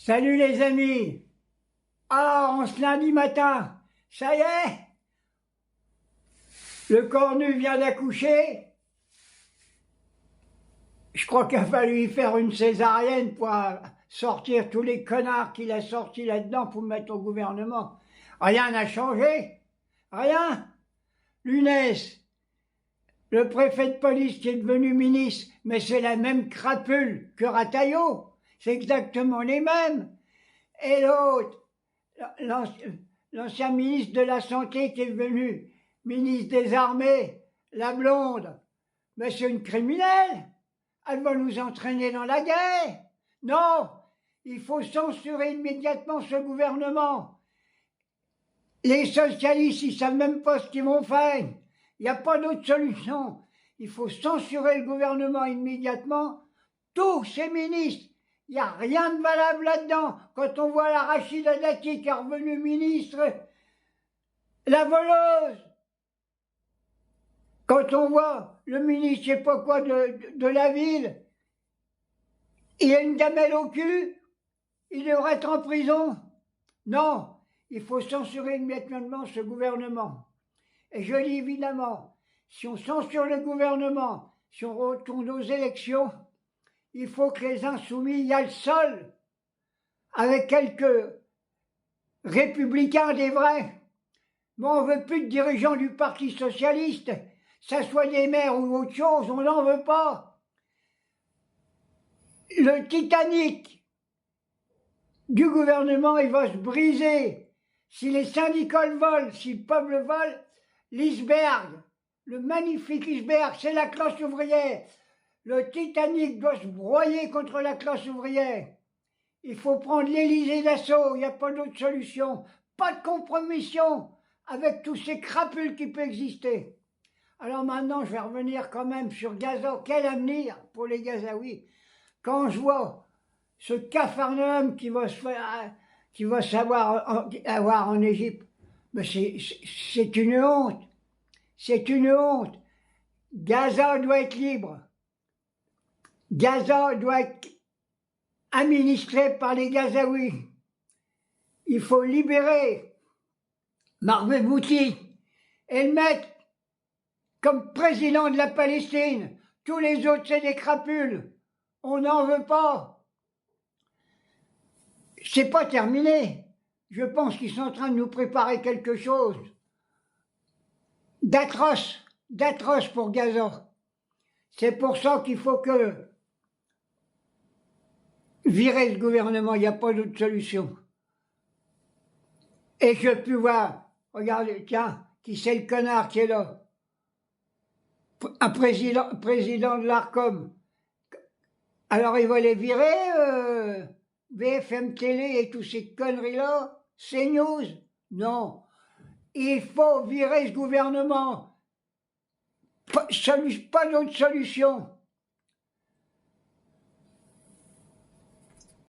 Salut les amis. Alors, en ce lundi matin, ça y est, le cornu vient d'accoucher. Je crois qu'il a fallu y faire une césarienne pour sortir tous les connards qu'il a sortis là-dedans pour mettre au gouvernement. Rien n'a changé. Rien. Lunès, le préfet de police qui est devenu ministre, mais c'est la même crapule que Rataillot. C'est exactement les mêmes. Et l'autre, l'ancien ministre de la Santé qui est devenu ministre des Armées, la blonde, mais c'est une criminelle. Elle va nous entraîner dans la guerre. Non, il faut censurer immédiatement ce gouvernement. Les socialistes, ils ne savent même pas ce qu'ils vont faire. Il n'y a pas d'autre solution. Il faut censurer le gouvernement immédiatement. Tous ces ministres, il n'y a rien de valable là-dedans. Quand on voit la Rachida Dati qui est revenue ministre, la voleuse. Quand on voit le ministre, je ne sais pas quoi, de la ville, il a une gamelle au cul, il devrait être en prison. Non, il faut censurer immédiatement ce gouvernement. Et je dis évidemment, si on censure le gouvernement, si on retourne aux élections, il faut que les insoumis y aillent seuls, avec quelques républicains des vrais. Mais on ne veut plus de dirigeants du Parti socialiste, ça soit des maires ou autre chose, on n'en veut pas. Le Titanic du gouvernement, il va se briser. Si les syndicats le volent, si le peuple le vole, l'iceberg, le magnifique iceberg, c'est la classe ouvrière. Le Titanic doit se broyer contre la classe ouvrière. Il faut prendre l'Élysée d'assaut, il n'y a pas d'autre solution. Pas de compromission avec tous ces crapules qui peuvent exister. Alors maintenant, je vais revenir quand même sur Gaza. Quel avenir pour les Gazaouis? Quand je vois ce capharnaüm qui va savoir avoir en Égypte, mais c'est une honte. C'est une honte. Gaza doit être libre. Gaza doit être administré par les Gazaouis. Il faut libérer Marve-Bouti et le mettre comme président de la Palestine. Tous les autres, c'est des crapules. On n'en veut pas. C'est pas terminé. Je pense qu'ils sont en train de nous préparer quelque chose d'atroce pour Gaza. C'est pour ça qu'il faut que virer ce gouvernement, il n'y a pas d'autre solution. Et je peux voir, regardez, tiens, qui c'est le connard qui est là? Un président de l'ARCOM. Alors il va les virer, BFM Télé et toutes ces conneries-là, CNews? Non. Il faut virer ce gouvernement. Pas d'autre solution.